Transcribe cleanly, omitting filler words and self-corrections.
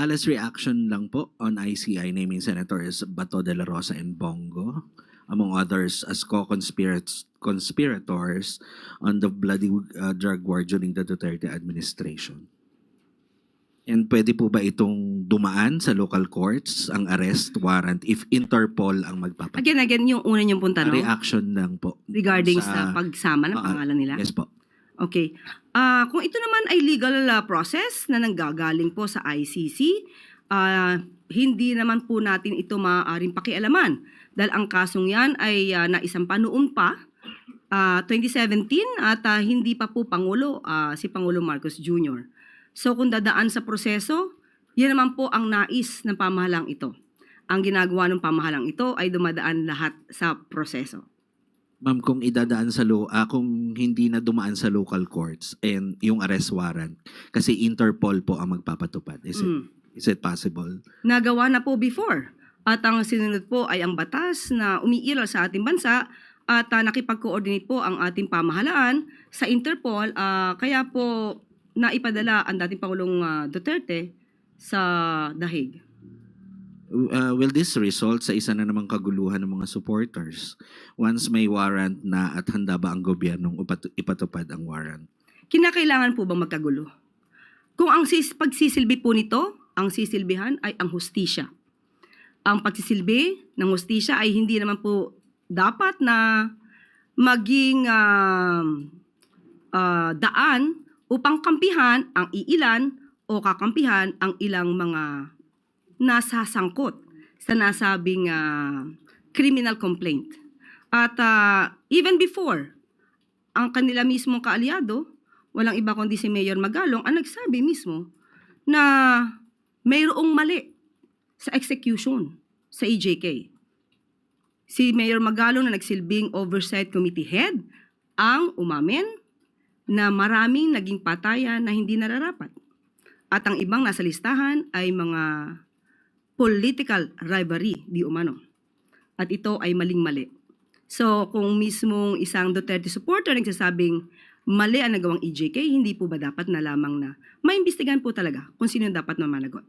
Alice, reaction lang po on ICI naming Senators Bato de la Rosa and Bongo, among others, as co-conspirators on the bloody drug war during the Duterte administration. And pwede po ba itong dumaan sa local courts, ang arrest warrant, if Interpol ang magpapatupad? Again, yung una niyong punta, no? Reaction lang po. Regarding sa pagsama ng pangalan nila? Yes po. Okay. Kung ito naman ay legal process na nanggagaling po sa ICC, hindi naman po natin ito maaaring pakialaman. Dahil ang kasong yan ay naisampa noon pa, 2017, at hindi pa po Pangulo, si Pangulo Marcos Jr. So kung dadaan sa proseso, yan naman po ang nais ng pamahalang ito. Ang ginagawa ng pamahalang ito ay dumadaan lahat sa proseso. Ma'am, kung idadaan sa kung hindi na dumaan sa local courts and yung arrest warrant, kasi Interpol po ang magpapatupad. Is it possible? Nagawa na po before. At ang sinunod po ay ang batas na umiiral sa ating bansa at nakipag-coordinate po ang ating pamahalaan sa Interpol. Kaya po naipadala ang dating Pangulong Duterte sa The Hague. Will this result sa isa na namang kaguluhan ng mga supporters once may warrant na at handa ba ang gobyernong ipatupad ang warrant? Kinakailangan po bang magkagulo? Kung ang pagsisilbi po nito, ang sisilbihan ay ang hustisya. Ang pagsisilbi ng hustisya ay hindi naman po dapat na maging daan upang kampihan ang iilan o kakampihan ang ilang mga nasasangkot sa nasabing criminal complaint. At even before, ang kanila mismong kaalyado, walang iba kundi si Mayor Magalong, ang nagsabi mismo na mayroong mali sa execution sa EJK. Si Mayor Magalong na nagsilbing Oversight Committee Head ang umamin na maraming naging patayan na hindi nararapat. At ang ibang nasa listahan ay mga political rivalry di umano. At ito ay maling-mali. So kung mismong isang Duterte supporter nagsasabing mali ang nagawang EJK, hindi po ba dapat na lamang na maimbestigahan po talaga kung sino dapat na managot?